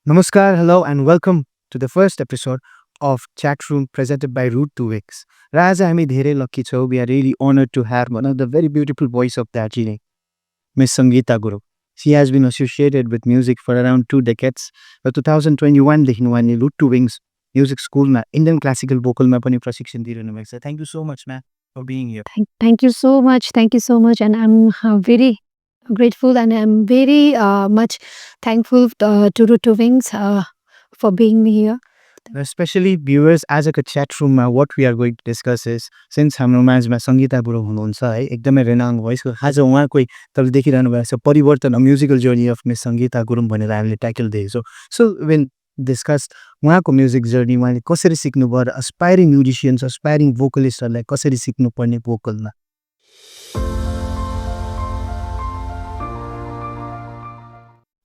Namaskar, hello, and welcome to the first episode of Chat Room presented by Root 2X. Raja Hami Dhere Lucky Chau, we are really honored to have one of the very beautiful voice of Darjeeling, Miss Sangeeta Guru. She has been associated with music for around 2 decades. र 2021 देखि उहाँले root to wings music स्कुलमा Indian classical भोकलमा पनि प्रशिक्षण दिइरहनु भएको छ. Thank you so much ma'am for being here. Thank you so much. Thank you so much. And I'm very grateful and I'm very much thankful to Root to Wings for being me here. Especially viewers आजको chat रुममा what we are going to discuss is since हाम्रो माझमा सङ्गीता गुरु हुनुहुन्छ है एकदमै रेनाङ भोइसको आज उहाँकै तपाईँले देखिरहनु भएको छ परिवर्तन musical journey of miss Sangeeta Gurung भनेर हामीले टाइटल दिएको छौँ. सो वेन डिस्कस उहाँको म्युजिक जर्नी उहाँले कसरी सिक्नुभयो र अस्पाइरिङ म्युजिसियन्स अस्पाइरिङ भोकलिस्टहरूलाई कसरी सिक्नुपर्ने भोकलमा.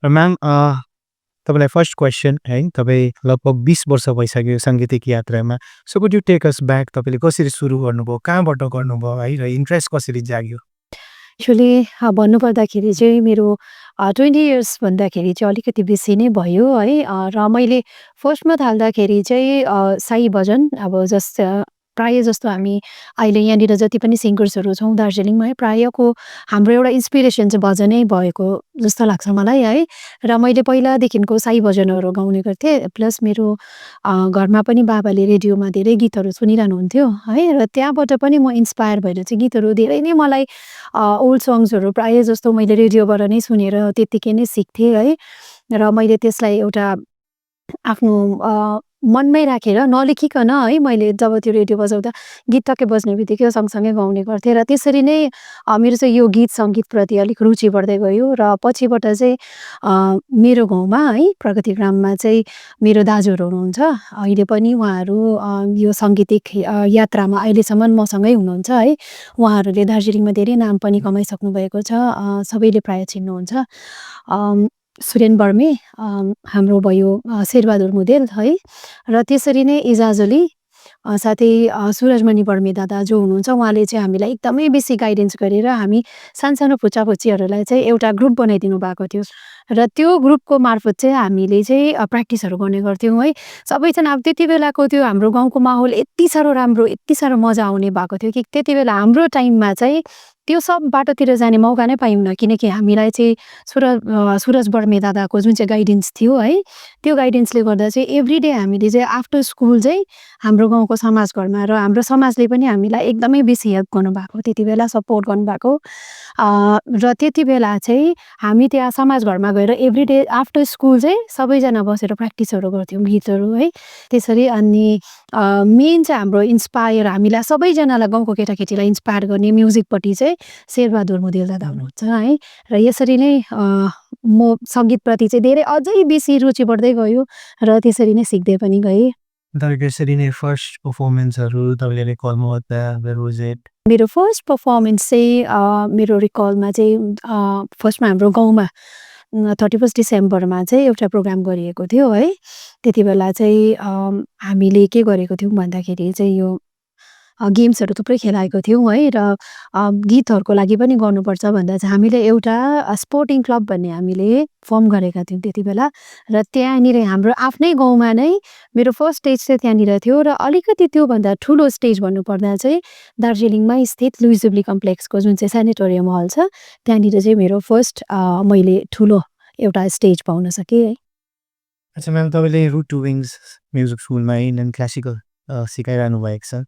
म्याम तपाईँलाई फर्स्ट क्वेसन है तपाईँ लगभग 20 वर्ष भइसक्यो साङ्गीतिक यात्रामा. So could you take us back तपाईँले कसरी सुरु गर्नुभयो कहाँबाट गर्नुभयो है र इन्ट्रेस्ट कसरी जाग्यो. एक्चुली भन्नुपर्दाखेरि चाहिँ मेरो 20 इयर्स भन्दाखेरि चाहिँ अलिकति बेसी नै भयो है. र मैले फर्स्टमा थाल्दाखेरि चाहिँ साई भजन अब प्रायः जस्तो हामी अहिले यहाँनिर जति पनि सिङ्गर्सहरू छौँ दार्जिलिङमा है प्रायःको हाम्रो एउटा इन्सपिरेसन चाहिँ भजनै भएको जस्तो लाग्छ मलाई है. र मैले पहिलादेखिको साई भजनहरू गाउने गर्थेँ. प्लस मेरो घरमा पनि बाबाले रेडियोमा धेरै गीतहरू सुनिरहनुहुन्थ्यो है. र त्यहाँबाट पनि म इन्सपायर भएर चाहिँ गीतहरू धेरै नै मलाई ओल्ड सङ्ग्सहरू प्रायः जस्तो मैले रेडियोबाट नै सुनेर त्यत्तिकै नै सिक्थेँ है. र मैले त्यसलाई एउटा आफ्नो मनमै राखेर नलेखिकन है मैले जब त्यो रेडियो बजाउँदा गीत टक्कै बज्ने बित्तिकै सँगसँगै गाउने गर्थेँ. र त्यसरी नै मेरो चाहिँ यो गीत सङ्गीतप्रति अलिक रुचि बढ्दै गयो. र पछिबाट चाहिँ मेरो गाउँमा है प्रगतिग्राममा चाहिँ मेरो दाजुहरू हुनुहुन्छ. अहिले पनि उहाँहरू यो साङ्गीतिक यात्रामा अहिलेसम्म मसँगै हुनुहुन्छ है. उहाँहरूले दार्जिलिङमा धेरै नाम पनि कमाइसक्नु भएको छ. सबैले प्रायः चिन्नुहुन्छ. सुरेन बर्मे हाम्रो भयो शेरबहादुर मुदेल है. र त्यसरी नै इजाज अली साथै सुरजमणि बर्मे दादा जो हुनुहुन्छ उहाँले चाहिँ हामीलाई एकदमै बेसी गाइडेन्स गरेर हामी सानसानो फुच्चाफुच्चीहरूलाई चाहिँ एउटा ग्रुप बनाइदिनु भएको थियो. र त्यो ग्रुपको मार्फत चाहिँ हामीले चाहिँ प्र्याक्टिसहरू गर्ने गर्थ्यौँ है. सबैजना अब त्यति बेलाको त्यो हाम्रो गाउँको माहौल यति साह्रो राम्रो यति साह्रो मजा आउने भएको थियो कि त्यति बेला हाम्रो टाइममा चाहिँ त्यो सब बाटोतिर जाने मौका नै पाइँन. किनकि हामीलाई चाहिँ सुरज बर्मे दादाको जुन चाहिँ गाइडेन्स थियो है त्यो गाइडेन्सले गर्दा चाहिँ एभ्रिडे हामीले चाहिँ आफ्टर स्कुल चाहिँ हाम्रो गाउँको समाजघरमा र हाम्रो समाजले पनि हामीलाई एकदमै बेसी हेल्प गर्नुभएको त्यति बेला सपोर्ट गर्नुभएको. र त्यति बेला चाहिँ हामी त्यहाँ समाजघरमा गएर एभ्रिडे आफ्टर स्कुल चाहिँ सबैजना बसेर प्र्याक्टिसहरू गर्थ्यौँ गीतहरू है. त्यसरी अनि मेन चाहिँ हाम्रो इन्सपायर हामीलाई सबैजनालाई गाउँको केटाकेटीलाई इन्सपायर गर्ने म्युजिकपट्टि चाहिँ शेरबहादुर मुदेल दादा हुनुहुन्छ है. र यसरी नै म सङ्गीतप्रति चाहिँ धेरै अझै बेसी रुचि बढ्दै गयो र त्यसरी नै सिक्दै पनि गएँ. तपाईँको यसरी नै फर्स्ट पर्फर्मेन्सहरू तपाईँले रिकलमा मेरो फर्स्ट पर्फर्मेन्स चाहिँ मेरो रिकलमा चाहिँ फर्स्टमा हाम्रो गाउँमा 31 डिसेम्बरमा चाहिँ एउटा प्रोग्राम गरिएको थियो है. त्यति बेला चाहिँ हामीले के गरेको थियौँ भन्दाखेरि चाहिँ यो गेम्सहरू थुप्रै खेलाएको थियौँ है. र गीतहरूको लागि पनि गर्नुपर्छ भन्दा चाहिँ हामीले एउटा स्पोर्टिङ क्लब भन्ने हामीले फर्म गरेका थियौँ त्यति बेला. र त्यहाँनिर हाम्रो आफ्नै गाउँमा नै मेरो फर्स्ट स्टेज चाहिँ त्यहाँनिर थियो. र अलिकति त्योभन्दा ठुलो स्टेज भन्नुपर्दा चाहिँ दार्जिलिङमा स्थित लुइस जुबली कम्प्लेक्सको जुन चाहिँ सेनेटोरियम हल छ त्यहाँनिर चाहिँ मेरो फर्स्ट मैले ठुलो एउटा स्टेज पाउन सकेँ है. अच्छा म्याम तपाईँले रुट टु विङ्स म्युजिक स्कुलमा इन्डियन क्लासिकल सिकाइरहनु भएको छ.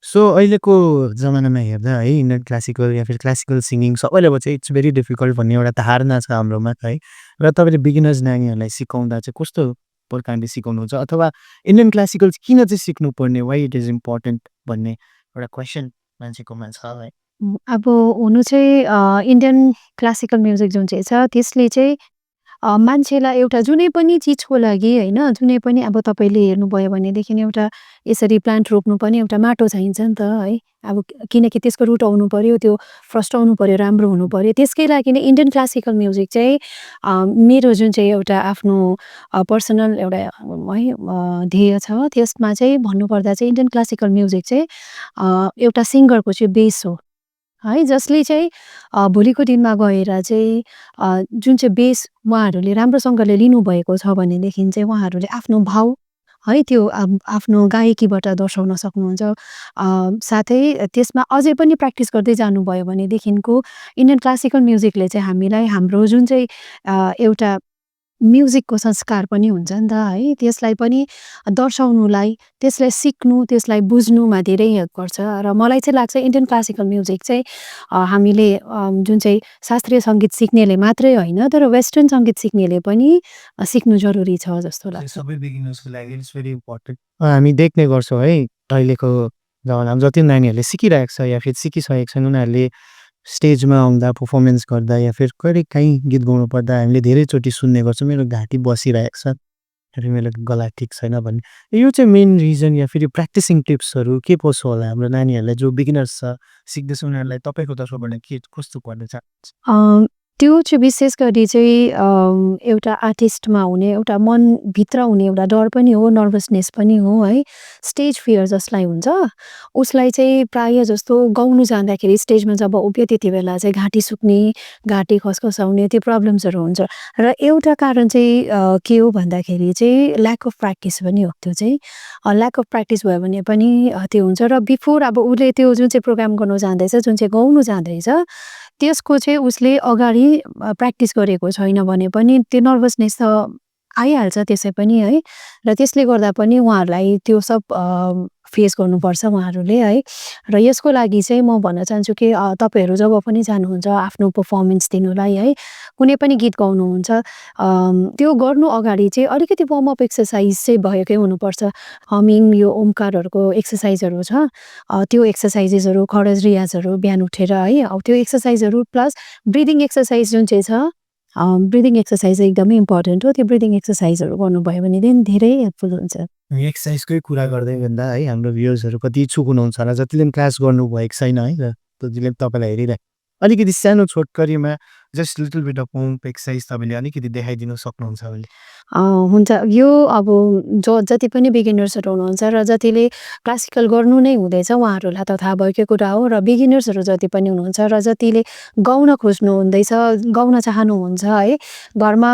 सो अहिलेको जमानामा हेर्दा है इन्डियन क्लासिकल या फिर क्लासिकल सिङ्गिङ सबैले चाहिँ इट्स भेरी डिफिकल्ट भन्ने एउटा धारणा छ हाम्रोमा है. र तपाईँले बिगिनर्स नानीहरूलाई सिकाउँदा चाहिँ कस्तो प्रकारले सिकाउनुहुन्छ अथवा इन्डियन क्लासिकल किन चाहिँ सिक्नुपर्ने वाइ इट इज इम्पोर्टेन्ट भन्ने एउटा क्वेसन मान्छेकोमा छ है. अब हुनु चाहिँ इन्डियन क्लासिकल म्युजिक जुन चाहिँ छ त्यसले चाहिँ मान्छेलाई एउटा जुनै पनि चिजको लागि होइन जुनै पनि अब तपाईँले हेर्नुभयो भनेदेखि एउटा यसरी प्लान्ट रोप्नु पनि एउटा माटो चाहिन्छ नि त है. अब किनकि त्यसको रुट आउनु पर्यो त्यो फर्स्ट आउनु पर्यो राम्रो हुनु पर्यो. त्यसकै लागि नै इन्डियन क्लासिकल म्युजिक चाहिँ मेरो जुन चाहिँ एउटा आफ्नो पर्सनल एउटा है ध्येय छ त्यसमा चाहिँ भन्नुपर्दा चाहिँ इन्डियन क्लासिकल म्युजिक चाहिँ एउटा सिङ्गरको चाहिँ बेस हो है जसले चाहिँ भोलिको दिनमा गएर चाहिँ जुन चाहिँ बेस उहाँहरूले राम्रोसँगले लिनुभएको छ भनेदेखि चाहिँ उहाँहरूले आफ्नो भाव है त्यो आफ्नो गायकीबाट दर्शाउन सक्नुहुन्छ। साथै त्यसमा अझै पनि प्र्याक्टिस गर्दै जानुभयो भनेदेखिको इन्डियन क्लासिकल म्युजिकले चाहिँ हामीलाई हाम्रो जुन चाहिँ एउटा म्युजिकको संस्कार पनि हुन्छ नि त है त्यसलाई पनि दर्शाउनुलाई, त्यसलाई सिक्नु, त्यसलाई बुझ्नुमा धेरै हेल्प गर्छ र मलाई चाहिँ लाग्छ इन्डियन क्लासिकल म्युजिक चाहिँ हामीले जुन चाहिँ शास्त्रीय सङ्गीत सिक्नेले मात्रै होइन तर वेस्टर्न सङ्गीत सिक्नेले पनि सिक्नु जरुरी छ जस्तो लाग्छ। सबै बिगिनर्सको लागि इट्स भेरी इम्पोर्टेन्ट। हामी देख्ने गर्छौँ है अहिलेको जमानामा जति नानीहरूले सिकिरहेको छ या फिर सिकिसकेको छन् उनीहरूले स्टेजमा आउँदा पर्फर्मेन्स गर्दा या फिर कहिले काहीँ गीत गाउनु पर्दा हामीले धेरैचोटि सुन्ने गर्छौँ मेरो घाँटी बसिरहेको छ या फिर मेरो गला ठिक छैन भन्ने। यो चाहिँ मेन रिजन या फेरि प्र्याक्टिसिङ टिप्सहरू के कसो होला हाम्रो नानीहरूलाई जो बिगिनर्स छ सिक्दैछ उनीहरूलाई तपाईँको तर्फबाट के कस्तो पर्ने चाहनुहुन्छ? त्यो चाहिँ विशेष गरी चाहिँ एउटा आर्टिस्टमा हुने एउटा मनभित्र हुने एउटा डर पनि हो, नर्भसनेस पनि हो है। स्टेज फियर जसलाई हुन्छ उसलाई चाहिँ प्रायः जस्तो गाउनु जाँदाखेरि स्टेजमा जब उभियो त्यति बेला चाहिँ घाँटी सुक्ने, घाँटी खसखसाउने त्यो प्रब्लम्सहरू हुन्छ र एउटा कारण चाहिँ के हो भन्दाखेरि चाहिँ ल्याक अफ प्र्याक्टिस पनि हो। त्यो चाहिँ ल्याक अफ प्र्याक्टिस भयो भने पनि त्यो हुन्छ र बिफोर अब उसले त्यो जुन चाहिँ प्रोग्राम गर्नु जाँदैछ, जुन चाहिँ गाउनु जाँदैछ त्यसको चाहिँ उसले अगाडि प्र्याक्टिस गरेको छैन भने पनि त्यो नर्भसनेस त आइहाल्छ त्यसै पनि है र त्यसले गर्दा पनि उहाँहरूलाई त्यो सब फेस गर्नुपर्छ उहाँहरूले है र यसको लागि चाहिँ म भन्न चाहन्छु कि तपाईँहरू जब पनि जानुहुन्छ आफ्नो पर्फर्मेन्स दिनुलाई है कुनै पनि गीत गाउनुहुन्छ त्यो गर्नु अगाडि चाहिँ अलिकति वार्मअप एक्सर्साइज चाहिँ भएकै हुनुपर्छ। हमिङ यो ओमकारहरूको एक्सर्साइजहरू छ त्यो एक्सर्साइजेसहरू खरज रियाजहरू बिहान उठेर है त्यो एक्सर्साइजहरू प्लस ब्रिदिङ एक्सर्साइज जुन चाहिँ छ ब्रिदिङ एक्सर्साइज एकदमै इम्पोर्टेन्ट हो। त्यो ब्रिदिङ एक्सर्साइजहरू गर्नुभयो भनेदेखि धेरै हेल्पफुल हुन्छ। एक्सर्साइजकै कुरा गर्दै भन्दा है हाम्रो भ्युर्सहरू कति इच्छुक हुनुहुन्छ होला जतिले पनि क्लास गर्नुभएको छैन है र जतिले पनि तपाईँलाई हेरिरहेको अलिकति सानो छोटकरीमा just little beet of pump exercise तपाईँले अलिकति देखाइदिनु सक्नुहुन्छ भने? हुन्छ यो अब जति पनि बिगिनर्सहरू हुनुहुन्छ र जतिले क्लासिकल गर्नु नै हुँदैछ उहाँहरूलाई त थाहा भएकै कुरा हो र बिगिनर्सहरू जति पनि हुनुहुन्छ र जतिले गाउन खोज्नु हुँदैछ, गाउन चाहनुहुन्छ है घरमा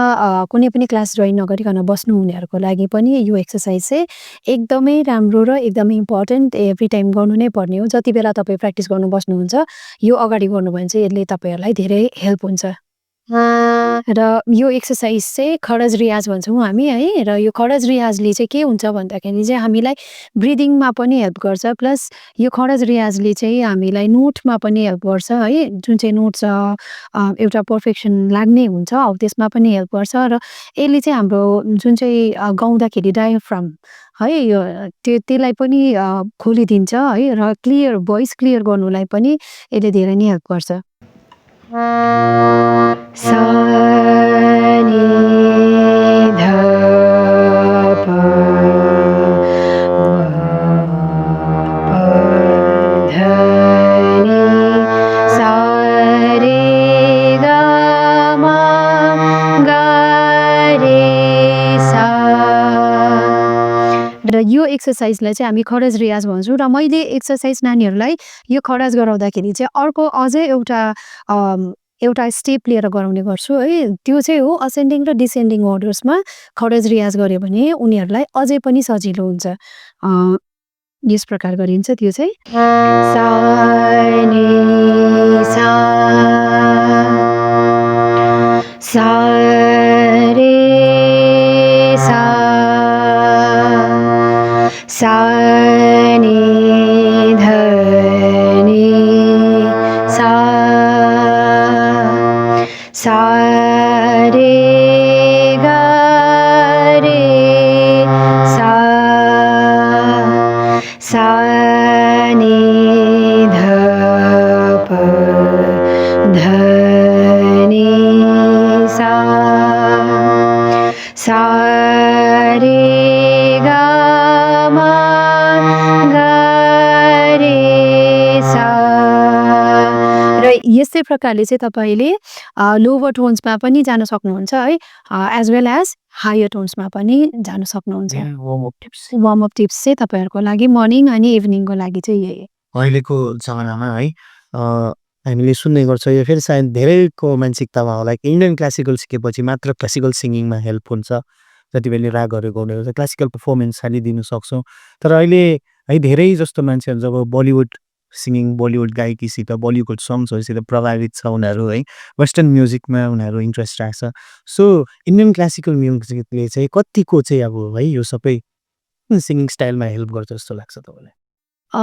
कुनै पनि क्लास जोइन नगरिकन बस्नु हुनेहरूको लागि पनि यो एक्सर्साइज चाहिँ एकदमै राम्रो र एकदमै इम्पोर्टेन्ट एभ्री टाइम गर्नु नै पर्ने हो। जति बेला तपाईँ प्र्याक्टिस गर्नु बस्नुहुन्छ यो अगाडि गर्नुभयो भने चाहिँ यसले तपाईँहरूलाई धेरै हेल्प हुन्छ। र यो एक्सर्साइज चाहिँ खरज रियाज भन्छौँ हामी है र यो खरज रियाजले चाहिँ के हुन्छ भन्दाखेरि चाहिँ हामीलाई ब्रिदिङमा पनि हेल्प गर्छ प्लस यो खरज रियाजले चाहिँ हामीलाई नोटमा पनि हेल्प गर्छ है जुन चाहिँ नोट छ एउटा पर्फेक्सन लाग्ने हुन्छ हौ त्यसमा पनि हेल्प गर्छ र यसले चाहिँ हाम्रो जुन चाहिँ गाउँदाखेरि डायफ्राम है यो त्यसलाई पनि खोलिदिन्छ है र क्लियर भोइस क्लियर गर्नुलाई पनि यसले धेरै नै हेल्प गर्छ। सा नि ध प प ध नि सा रे ग म ग रे सा र यो एक्सर्साइजलाई चाहिँ हामी खरज रियाज भन्छौँ र मैले एक्सर्साइज नानीहरूलाई यो खरज गराउँदाखेरि चाहिँ अर्को अझै एउटा स्टेप लिएर गराउने गर्छु है त्यो चाहिँ हो असेन्डिङ र डिसेन्डिङ अर्डर्समा खरज रियाज गऱ्यो भने उनीहरूलाई अझै पनि सजिलो हुन्छ। यस प्रकार गरिन्छ त्यो चाहिँ सा नि सा सा रे सा सा नि ध नि सा सा रे ग रे सा सा नि ध प ध नि सा सा रे ग म ग रे सा र यस्तै प्रकारले चाहिँ तपाईँले लोवर टोन्समा पनि जान सक्नुहुन्छ है एज वेल एज हायर टोन्समा पनि जान सक्नुहुन्छ। वार्मअप टिप्स चाहिँ तपाईँहरूको लागि मर्निङ अनि इभिनिङको लागि चाहिँ यही अहिलेको जमानामा है हामीले सुन्ने गर्छौँ या फेरि सायद धेरैको मानसिकतामा होला कि इन्डियन क्लासिकल सिकेपछि मात्र क्लासिकल सिङ्गिङमा हेल्प हुन्छ। जति बेला रागहरू गाउने गर्छ क्लासिकल पर्फर्मेन्स खालि दिनु सक्छौँ। तर अहिले है धेरै जस्तो मान्छेहरू जब बलिउड सिङ्गिङ, बलिउड गायकीसित, बलिउड सङ्ग्सहरूसित प्रभावित छ उनीहरू है, वेस्टर्न म्युजिकमा उनीहरू इन्ट्रेस्ट राख्छ। सो इन्डियन क्लासिकल म्युजिकले चाहिँ कतिको चाहिँ अब है यो सबै सिङ्गिङ स्टाइलमा हेल्प गर्छ जस्तो लाग्छ तपाईँलाई? अ,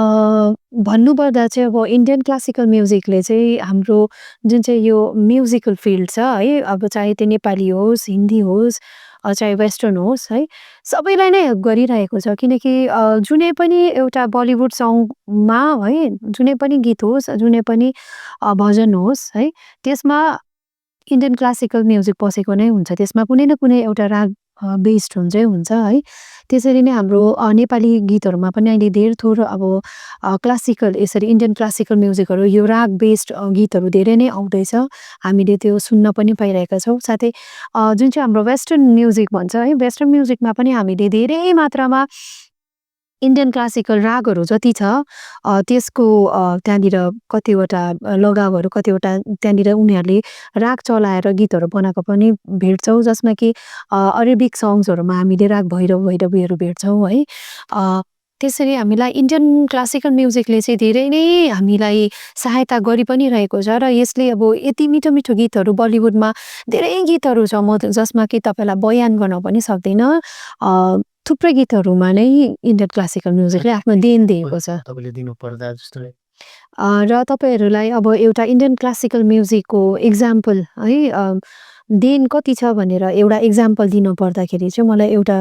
भन्नुपर्दा चाहिँ अब इन्डियन क्लासिकल म्युजिकले चाहिँ हाम्रो जुन चाहिँ यो म्युजिकल फिल्ड छ है, अब चाहे त्यो नेपाली होस्, हिन्दी होस्, चाहे वेस्टर्न होस् है, सबैलाई नै हेल्प गरिरहेको छ। किनकि जुनै पनि एउटा बलिउड सङमा है, जुनै पनि गीत होस्, जुनै पनि भजन होस् है, त्यसमा इन्डियन क्लासिकल म्युजिक पसेको नै हुन्छ। त्यसमा कुनै न कुनै एउटा राग बेस्ड हुन्छै हुन्छ है। त्यसरी नै हाम्रो नेपाली गीतहरूमा पनि अहिले धेर थोर अब क्लासिकल यसरी इन्डियन क्लासिकल म्युजिकहरू यो राग बेस्ड गीतहरू धेरै नै आउँदैछ। हामीले त्यो सुन्न पनि पाइरहेका छौँ। साथै जुन चाहिँ हाम्रो वेस्टर्न म्युजिक भन्छ है, वेस्टर्न म्युजिकमा पनि हामीले धेरै मात्रामा इन्डियन क्लासिकल रागहरू जति छ त्यसको त्यहाँनिर कतिवटा लगावहरू, कतिवटा त्यहाँनिर उनीहरूले राग चलाएर गीतहरू बनाएको पनि भेट्छौँ। जसमा कि अरेबिक सङ्ग्सहरूमा हामीले राग भैरव भैरवीहरू भेट्छौँ है। त्यसरी हामीलाई इन्डियन क्लासिकल म्युजिकले चाहिँ धेरै नै हामीलाई सहायता गरि पनि रहेको छ। र यसले अब यति मिठो मिठो गीतहरू बलिउडमा धेरै गीतहरू छ म जसमा कि तपाईँलाई बयान गर्न पनि सक्दिनँ। थुप्रै गीतहरूमा नै इन्डियन क्लासिकल म्युजिकले आफ्नो देन दिएको छ। तपाईँले दिनुपर्दा जस्तो र तपाईँहरूलाई अब एउटा इन्डियन क्लासिकल म्युजिकको इक्जाम्पल है, देन कति छ भनेर एउटा इक्जाम्पल दिनु पर्दाखेरि चाहिँ मलाई एउटा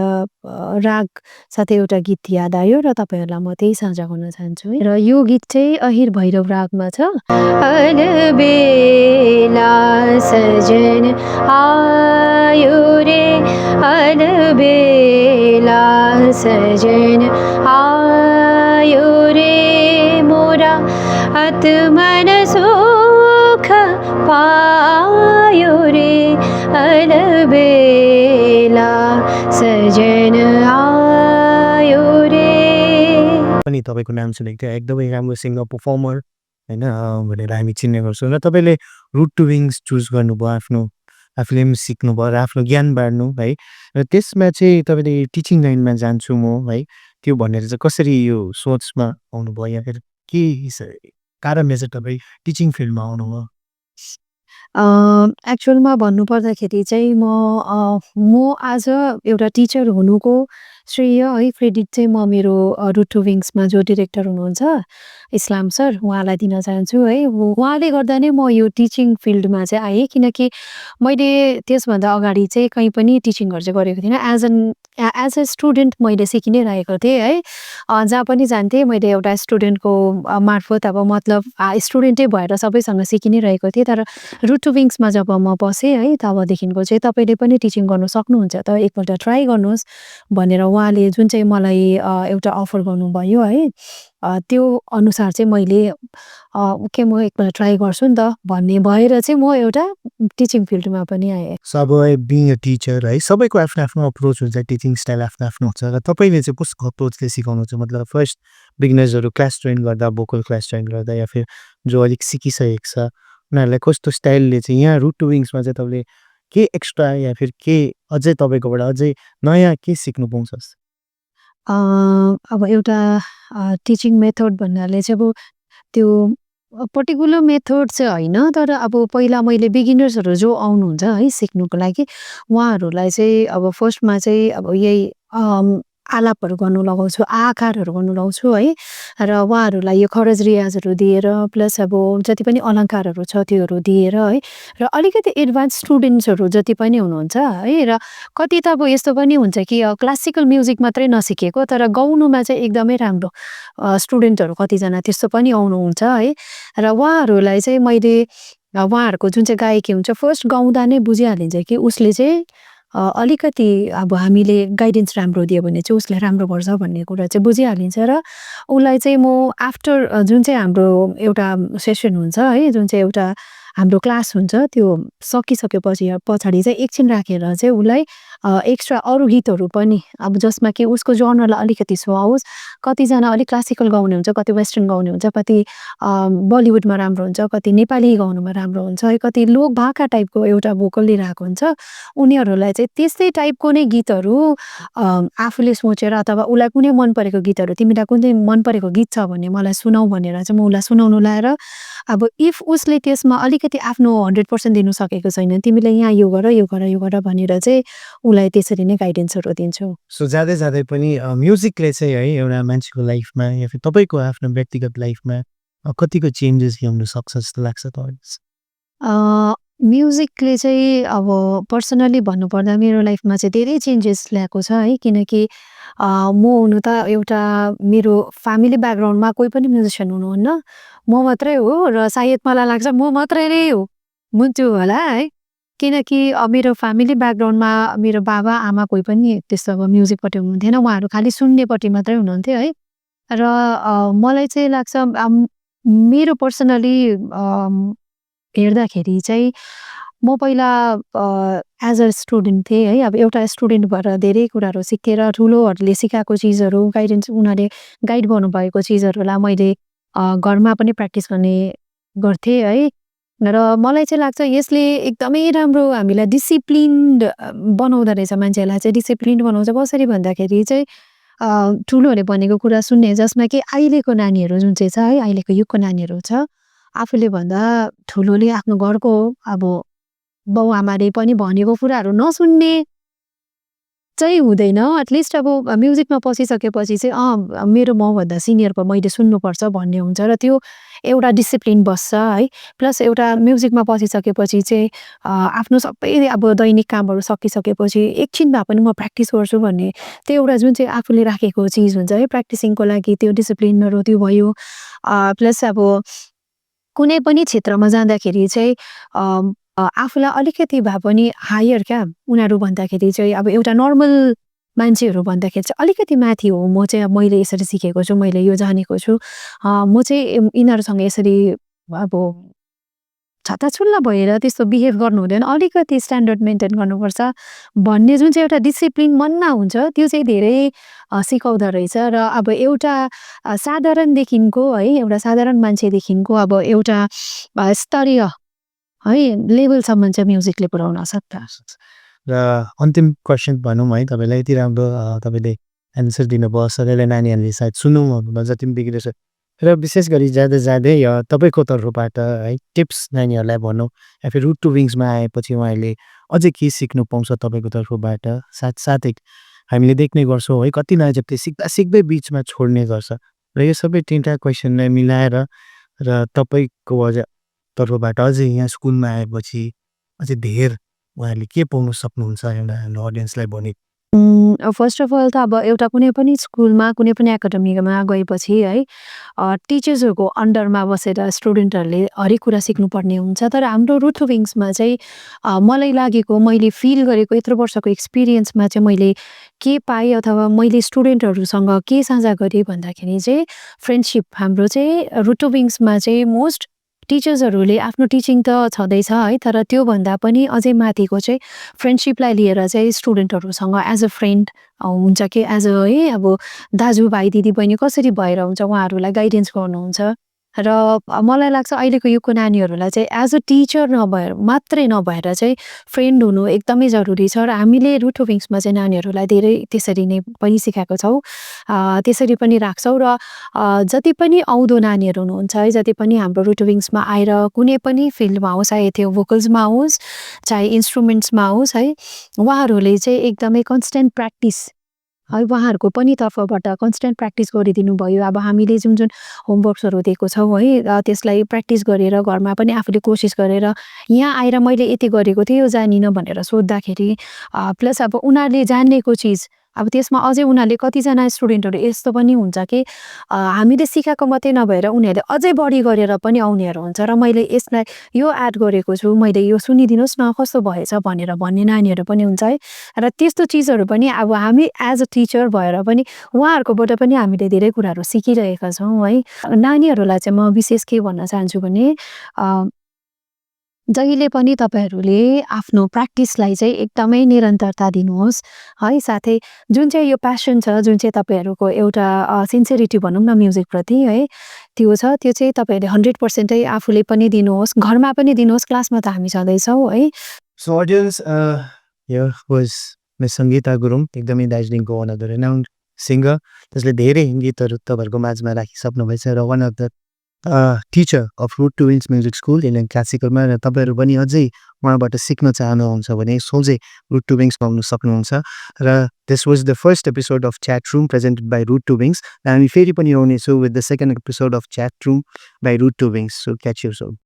राग साथै एउटा गीत याद आयो र तपाईँहरूलाई म त्यही साझा गर्न चाहन्छु है। र यो गीत चाहिँ अहिर भैरव रागमा छ। अलबेला सजन आयो रे, अलबेला सजन आयो रे, मोरा आत्मन सुख पायो रे, अलबेला सजन आयो रे। पनि तपाईँको नाम सुनेको थियो, एकदमै राम्रो सिङ्गर पर्फर्मर होइन भनेर हामी चिन्ने गर्छौँ। र तपाईँले रुट टु विङ्स चुज गर्नुभयो, आफ्नो आफूले पनि सिक्नुभयो र आफ्नो ज्ञान बाँड्नु है। र त्यसमा चाहिँ तपाईँले टिचिङ लाइनमा जान्छु म है त्यो भनेर चाहिँ कसरी यो सोचमा आउनुभयो या फिर के कारणले चाहिँ तपाईँ टिचिङ फिल्डमा आउनुभयो? एक्चुअलमा भन्नुपर्दाखेरि चाहिँ म एज एउटा टिचर हुनुको श्रेय है, क्रेडिट चाहिँ म मेरो रुट टु विङ्समा जो डिरेक्टर हुनुहुन्छ इस्लाम सर, उहाँलाई दिन चाहन्छु है। उहाँले गर्दा नै म यो टिचिङ फिल्डमा चाहिँ आएँ। किनकि मैले त्यसभन्दा अगाडि चाहिँ कहीँ पनि टिचिङहरू चाहिँ गरेको थिइनँ। एज अ स्टुडेन्ट मैले सिकि नै रहेको थिएँ है। जहाँ पनि जान्थेँ मैले एउटा स्टुडेन्टको मार्फत अब मतलब स्टुडेन्टै भएर सबैसँग सिकि नै रहेको थिएँ। तर रुट टु विङ्समा जब म बसेँ है, तबदेखिको चाहिँ तपाईँले पनि टिचिङ गर्नु सक्नुहुन्छ त, एकपल्ट ट्राई गर्नुहोस् भनेर उहाँले जुन चाहिँ मलाई एउटा अफर गर्नुभयो है, त्यो अनुसार चाहिँ मैले ओके म एकपल्ट ट्राई गर्छु नि त भन्ने भएर चाहिँ म एउटा टिचिङ फिल्डमा पनि आएँ। सो अब बिङ अ टिचर है, सबैको आफ्नो आफ्नो अप्रोच हुन्छ, टिचिङ स्टाइल आफ्नो आफ्नो हुन्छ। र तपाईँले चाहिँ कस्तो अप्रोचले सिकाउनुहुन्छ? मतलब फर्स्ट बिगिनर्सहरू क्लास जोइन गर्दा, भोकल क्लास जोइन गर्दा या फिर जो अलिक सिकिसकेको छ उनीहरूलाई कस्तो स्टाइलले चाहिँ यहाँ रुट टु विङ्समा चाहिँ तपाईँले के एक्स्ट्रा या फिर के अझै तपाईँकोबाट अझै नयाँ के सिक्नु पाउँछ? अब एउटा टिचिङ मेथड भन्नाले चाहिँ अब त्यो पर्टिकुलर मेथड चाहिँ होइन, तर अब पहिला मैले बिगिनर्सहरू जो आउनुहुन्छ है सिक्नुको लागि, उहाँहरूलाई चाहिँ अब फर्स्टमा चाहिँ अब यही आलापहरू गर्नु लगाउँछु, आकारहरू गर्नु लगाउँछु है। र उहाँहरूलाई यो खरज रियाजहरू दिएर प्लस अब जति पनि अलङ्कारहरू छ त्योहरू दिएर है। र अलिकति एडभान्स स्टुडेन्ट्सहरू जति पनि हुनुहुन्छ है, र कति त अब यस्तो पनि हुन्छ कि क्लासिकल म्युजिक मात्रै नसिकेको तर गाउनुमा चाहिँ एकदमै राम्रो स्टुडेन्टहरू कतिजना त्यस्तो पनि आउनुहुन्छ है। र उहाँहरूलाई चाहिँ मैले उहाँहरूको जुन चाहिँ गायकी हुन्छ फर्स्ट गाउँदा नै बुझिहालिन्छ कि उसले चाहिँ अलिकति अब हामीले गाइडेन्स राम्रो दियो भने चाहिँ उसले राम्रो गर्छ भन्ने कुरा चाहिँ बुझिहालिन्छ। र उसलाई चाहिँ म आफ्टर जुन चाहिँ हाम्रो एउटा सेसन हुन्छ है, जुन चाहिँ एउटा हाम्रो क्लास हुन्छ त्यो सकिसकेपछि पछाडि चाहिँ एकछिन राखेर चाहिँ उसलाई एक्स्ट्रा अरू गीतहरू पनि अब जसमा कि उसको जनरलाई अलिकति सुहाओस्। कतिजना अलिक क्लासिकल गाउने हुन्छ, कति वेस्टर्न गाउने हुन्छ, कति बलिउडमा राम्रो हुन्छ, कति नेपाली गाउनुमा राम्रो हुन्छ है, कति लोक भाका टाइपको एउटा भोकल लिइरहेको हुन्छ। उनीहरूलाई चाहिँ त्यस्तै टाइपको नै गीतहरू आफूले सोचेर अथवा उसलाई कुनै मन परेको गीतहरू तिमीलाई कुनै मन परेको गीत छ भने मलाई सुनाऊ भनेर चाहिँ म उसलाई सुनाउनु लाएर अब इफ उसले त्यसमा अलिकति आफ्नो 100% दिनु सकेको छैन, तिमीले यहाँ यो गर, यो गर, यो गर भनेर चाहिँ उसलाई त्यसरी नै गाइडेन्सहरू दिन्छु। सो जाँदै पनि म्युजिकले चाहिँ है एउटा मान्छेको लाइफमा या फिर तपाईँको आफ्नो व्यक्तिगत लाइफमा कतिको चेन्जेस ल्याउन सक्छ जस्तो लाग्छ तपाईँलाई? म्युजिकले चाहिँ अब पर्सनली भन्नुपर्दा मेरो लाइफमा चाहिँ धेरै चेन्जेस ल्याएको छ है, किनकि म हुनु त एउटा मेरो फ्यामिली ब्याकग्राउन्डमा कोही पनि म्युजिसियन हुनुहुन्न, म मात्रै हो र सायद मलाई लाग्छ म मात्रै नै हुन्छु होला है। किनकि मेरो फ्यामिली ब्याकग्राउन्डमा मेरो बाबा आमा कोही पनि त्यस्तो अब म्युजिकपट्टि हुनुहुन्थेन, उहाँहरू खालि सुन्नेपट्टि मात्रै हुनुहुन्थ्यो है। र मलाई चाहिँ लाग्छ मेरो पर्सनली हेर्दाखेरि चाहिँ म पहिला एज अ स्टुडेन्ट थिएँ है। अब एउटा स्टुडेन्ट भएर धेरै कुराहरू सिकेर ठुलोहरूले सिकाएको चिजहरू गाइडेन्स उनीहरूले गाइड गर्नुभएको चिजहरूलाई मैले घरमा पनि प्र्याक्टिस गर्ने गर्थेँ है। र मलाई चाहिँ लाग्छ यसले एकदमै राम्रो हामीलाई डिसिप्लिन्ड बनाउँदो रहेछ, मान्छेहरूलाई चाहिँ डिसिप्लिन्ड बनाउँछ। कसरी भन्दाखेरि चाहिँ ठुलोहरूले भनेको कुरा सुन्ने, जसमा कि अहिलेको नानीहरू जुन चाहिँ छ है, अहिलेको युगको नानीहरू छ, आफूले भन्दा ठुलोले आफ्नो घरको अब बाउ आमाले पनि भनेको कुराहरू नसुन्ने चाहिँ हुँदैन। एटलिस्ट अब म्युजिकमा पसिसकेपछि चाहिँ मेरो मभन्दा सिनियरको मैले सुन्नुपर्छ भन्ने हुन्छ र त्यो एउटा डिसिप्लिन बस्छ है। प्लस एउटा म्युजिकमा पसिसकेपछि चाहिँ आफ्नो सबै अब दैनिक कामहरू सकिसकेपछि एकछिन भए पनि म प्र्याक्टिस गर्छु भन्ने त्यो एउटा जुन चाहिँ आफूले राखेको चिज हुन्छ है प्र्याक्टिसिङको लागि, त्यो डिसिप्लिनहरू त्यो भयो। प्लस अब कुनै पनि क्षेत्रमा जाँदाखेरि चाहिँ आफूलाई अलिकति भए पनि हायर क्या उनीहरू भन्दाखेरि चाहिँ अब एउटा नर्मल मान्छेहरू भन्दाखेरि चाहिँ अलिकति माथि हो म चाहिँ। अब मैले यसरी सिकेको छु, मैले यो जानेको छु, म चाहिँ यिनीहरूसँग यसरी अब छताछुल्ला भएर त्यस्तो बिहेभ गर्नु हुँदैन, अलिकति स्ट्यान्डर्ड मेन्टेन गर्नुपर्छ भन्ने जुन चाहिँ एउटा डिसिप्लिन मनमा हुन्छ त्यो चाहिँ धेरै सिकाउँदो रहेछ। र अब एउटा साधारणदेखिको है, एउटा साधारण मान्छेदेखिको अब एउटा स्तरीय है लेभलसम्म चाहिँ म्युजिकले पुर्याउन सक्छ। र अन्तिम क्वेसन भनौँ है, तपाईँलाई यति राम्रो तपाईँले एन्सर दिनुभयो, सबैले नानीहरूले सायद सुनौँ भन्नुभयो जति पनि बिग्रेछ। र विशेष गरी जाँदै तपाईँको तर्फबाट है टिप्स नानीहरूलाई भनौँ या फिर रुट टु विङ्समा आएपछि उहाँहरूले अझै के सिक्नु पाउँछ तपाईँको तर्फबाट। साथसाथै हामीले देख्ने गर्छौँ है कति नानी चाहिँ सिक्दै बिचमा छोड्ने गर्छ, र यो सबै तिनवटा क्वेसनलाई मिलाएर र तपाईँको तर्फबाट अझै यहाँ स्कुलमा आएपछि अझै धेर उहाँहरूले के पाउनु सक्नुहुन्छ एउटा हाम्रो अडियन्सलाई भने? फर्स्ट अफ अल त अब एउटा कुनै पनि स्कुलमा कुनै पनि एकाडेमीमा गएपछि है टिचर्सहरूको अन्डरमा बसेर स्टुडेन्टहरूले हरेक कुरा सिक्नुपर्ने हुन्छ। तर हाम्रो रुट टु विङ्समा चाहिँ मलाई लागेको, मैले फिल गरेको यत्रो वर्षको एक्सपिरियन्समा चाहिँ मैले के पाएँ अथवा मैले स्टुडेन्टहरूसँग के साझा गरेँ भन्दाखेरि चाहिँ फ्रेन्डसिप हाम्रो चाहिँ रुट टु विङ्समा चाहिँ मोस्ट टिचर्सहरूले आफ्नो टिचिङ त छँदैछ है, तर त्योभन्दा पनि अझै माथिको चाहिँ फ्रेन्डसिपलाई लिएर चाहिँ स्टुडेन्टहरूसँग एज अ फ्रेन्ड हुन्छ कि एज अ है अब दाजुभाइ दिदीबहिनी कसरी भएर हुन्छ उहाँहरूलाई गाइडेन्स गर्नुहुन्छ। र मलाई लाग्छ अहिलेको युगको नानीहरूलाई चाहिँ एज अ टिचर मात्रै नभएर चाहिँ फ्रेन्ड हुनु एकदमै जरुरी छ। र हामीले रुट टु विङ्समा चाहिँ नानीहरूलाई धेरै त्यसरी नै पनि सिकाएको छौँ, त्यसरी पनि राख्छौँ। र जति पनि आउँदो नानीहरू हुनुहुन्छ है, जति पनि हाम्रो रुट टु विङ्समा आएर कुनै पनि फिल्डमा होस्, चाहे त्यो भोकल्समा होस् चाहे इन्स्ट्रुमेन्ट्समा होस् है, उहाँहरूले चाहिँ एकदमै कन्सटेन्ट प्र्याक्टिस है उहाँहरूको पनि तर्फबाट कन्सटेन्ट प्र्याक्टिस गरिदिनु भयो। अब हामीले जुन जुन होमवर्क्सहरू दिएको छौँ है त्यसलाई प्र्याक्टिस गरेर घरमा पनि आफूले कोसिस गरेर यहाँ आएर मैले यति गरेको थिएँ यो जानिनँ भनेर सोद्धाखेरि प्लस अब उनीहरूले जानेको चिज अब त्यसमा अझै उनीहरूले कतिजना स्टुडेन्टहरू यस्तो पनि हुन्छ कि हामीले सिकाएको मात्रै नभएर उनीहरूले अझै बढी गरेर पनि आउनेहरू हुन्छ र मैले यसलाई यो एड गरेको छु, मैले यो सुनिदिनुहोस् न कस्तो भएछ भनेर भन्ने नानीहरू पनि हुन्छ है। र त्यस्तो चिजहरू पनि अब हामी एज अ टिचर भएर पनि उहाँहरूकोबाट पनि हामीले धेरै कुराहरू सिकिरहेका छौँ है। नानीहरूलाई चाहिँ म विशेष के भन्न चाहन्छु भने जहिले पनि तपाईँहरूले आफ्नो प्र्याक्टिसलाई चाहिँ एकदमै निरन्तरता दिनुहोस् है। साथै जुन चाहिँ यो प्यासन छ, जुन चाहिँ तपाईँहरूको एउटा सिन्सियरिटी भनौँ न म्युजिकप्रति है, त्यो छ, त्यो चाहिँ तपाईँहरूले 100% आफूले पनि दिनुहोस्, घरमा पनि दिनुहोस्, क्लासमा त हामी छँदैछौँ है। So audience, here was Miss Sangeeta Gurung, एकदमै दार्जिलिङको one of the renowned singer, जसले धेरै गीतहरू तपाईँहरूको माझमा राखिसक्नुभएछ र one of the teacher of root to wings music school in क्लासिकलमा। र तपाईँहरू पनि अझै उहाँबाट सिक्न चाहनुहुन्छ भने सोझै रुट टु विङ्समा आउनु सक्नुहुन्छ। र this was the first episode of chat room presented by root to wings. र हामी फेरि पनि आउनेछौँ with the second episode of chat room by root to wings. So catch you Son.